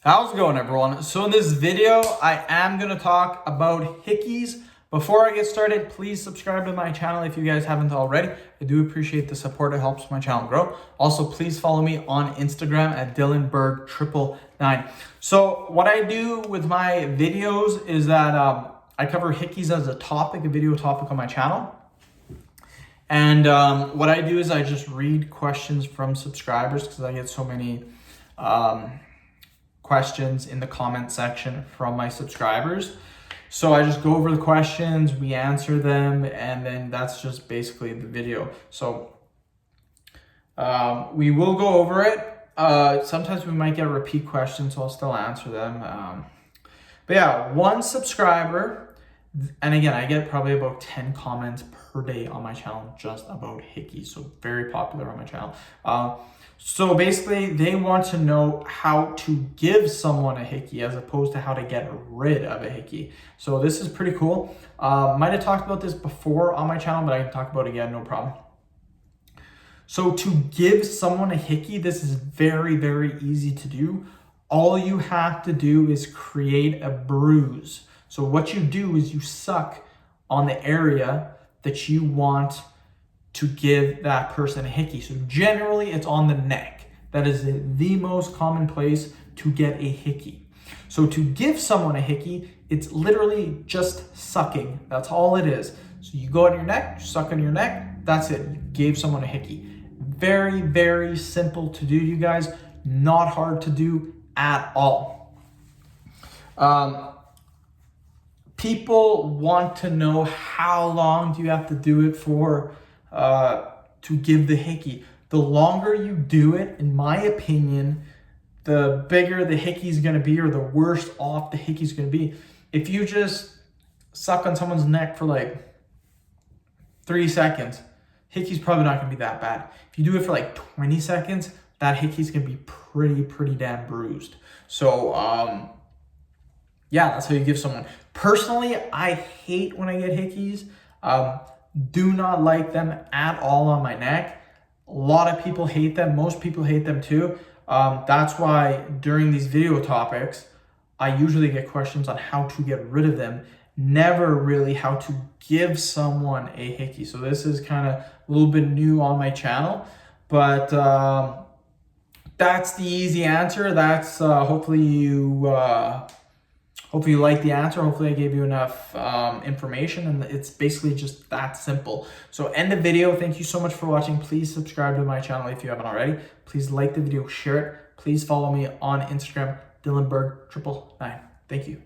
How's it going, everyone? So in this video, I am going to talk about hickeys. Before I get started, please subscribe to my channel if you guys haven't already. I do appreciate the support. It helps my channel grow. Also, please follow me on Instagram at DylanBerg999. So what I do with my videos is that I cover hickeys as a topic, a video topic on my channel. And what I do is I just read questions from subscribers because I get so many questions in the comment section from my subscribers. So I just go over the questions, we answer them, and then that's just basically the video. So we will go over it. Sometimes we might get repeat questions, so I'll still answer them. But yeah, one subscriber, and again, I get probably about 10 comments per day on my channel just about hickeys, so very popular on my channel. So basically, they want to know how to give someone a hickey as opposed to how to get rid of a hickey. So this is pretty cool. Might have talked about this before on my channel, but I can talk about it again, no problem. So to give someone a hickey, this is very, very easy to do. All you have to do is create a bruise. So what you do is you suck on the area that you want to give that person a hickey. So generally it's on the neck. That is the most common place to get a hickey. So to give someone a hickey, it's literally just sucking. That's all it is. So you go on your neck, suck on your neck, that's it. You gave someone a hickey. Very, very simple to do, you guys. Not hard to do at all. People want to know how long do you have to do it for to give the hickey. The longer you do it, in my opinion, the bigger the hickey is going to be, or the worse off the hickey is going to be. If you just suck on someone's neck for like 3 seconds, hickey's probably not going to be that bad. If you do it for like 20 seconds, that hickey's going to be pretty damn bruised. So yeah, that's how you give someone. Personally, I hate when I get hickeys. Do not like them at all on my neck. A lot of people hate them. Most people hate them too. That's why during these video topics, I usually get questions on how to get rid of them. Never really how to give someone a hickey. So this is kind of a little bit new on my channel, but that's the easy answer. That's hopefully you like the answer. Hopefully I gave you enough information, and it's basically just that simple. So end the video. Thank you so much for watching. Please subscribe to my channel if you haven't already. Please like the video, share it. Please follow me on Instagram, DylanBerg999. Thank you.